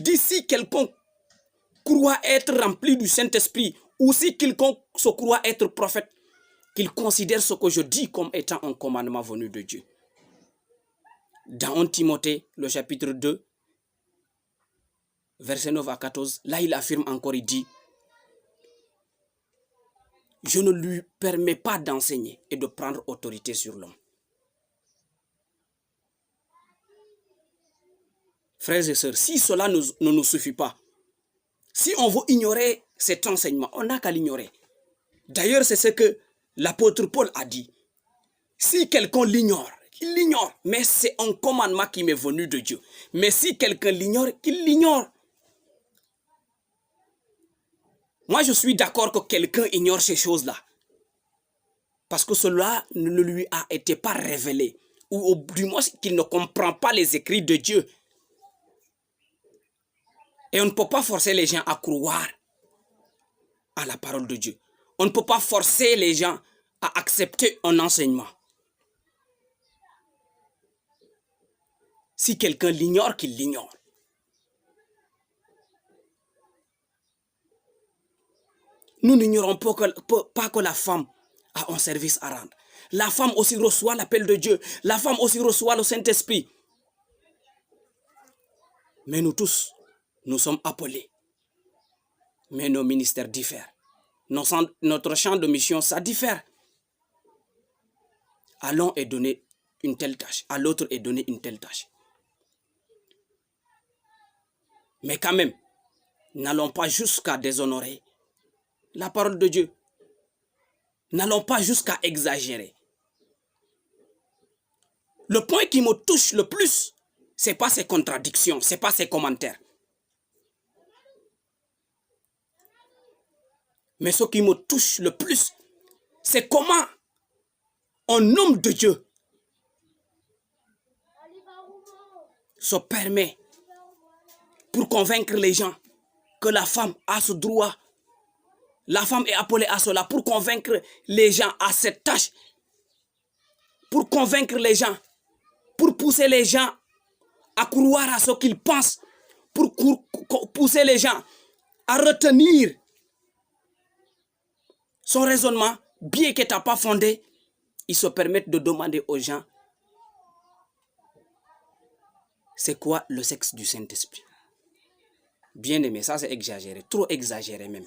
dit si quelqu'un croit être rempli du Saint-Esprit, ou si quelqu'un se croit être prophète, qu'il considère ce que je dis comme étant un commandement venu de Dieu. Dans 1 Timothée, le chapitre 2, verset 9 à 14, là il affirme encore, il dit: je ne lui permets pas d'enseigner et de prendre autorité sur l'homme. Frères et sœurs, si cela ne nous suffit pas, si on veut ignorer cet enseignement, on n'a qu'à l'ignorer. D'ailleurs, c'est ce que l'apôtre Paul a dit. Si quelqu'un l'ignore, qu'il l'ignore, mais c'est un commandement qui m'est venu de Dieu. Mais si quelqu'un l'ignore, qu'il l'ignore. Moi, je suis d'accord que quelqu'un ignore ces choses-là. Parce que cela ne lui a été pas révélé. Ou du moins qu'il ne comprend pas les écrits de Dieu. Et on ne peut pas forcer les gens à croire à la parole de Dieu. On ne peut pas forcer les gens à accepter un enseignement. Si quelqu'un l'ignore, qu'il l'ignore. Nous n'ignorons pas que la femme a un service à rendre. La femme aussi reçoit l'appel de Dieu. La femme aussi reçoit le Saint-Esprit. Mais nous tous, nous sommes appelés. Mais nos ministères diffèrent. Notre champ de mission, ça diffère. À l'un est donné une telle tâche, à l'autre est donné une telle tâche. Mais quand même, n'allons pas jusqu'à déshonorer la parole de Dieu. N'allons pas jusqu'à exagérer. Le point qui me touche le plus, ce n'est pas ces contradictions, ce n'est pas ces commentaires. Mais ce qui me touche le plus, c'est comment un homme de Dieu se permet pour convaincre les gens que la femme a ce droit. La femme est appelée à cela pour convaincre les gens à cette tâche. Pour convaincre les gens, pour pousser les gens à croire à ce qu'ils pensent, pour pousser les gens à retenir son raisonnement, bien qu'il n'est pas fondé. Ils se permettent de demander aux gens: c'est quoi le sexe du Saint-Esprit? Bien aimé, ça c'est exagéré, trop exagéré même.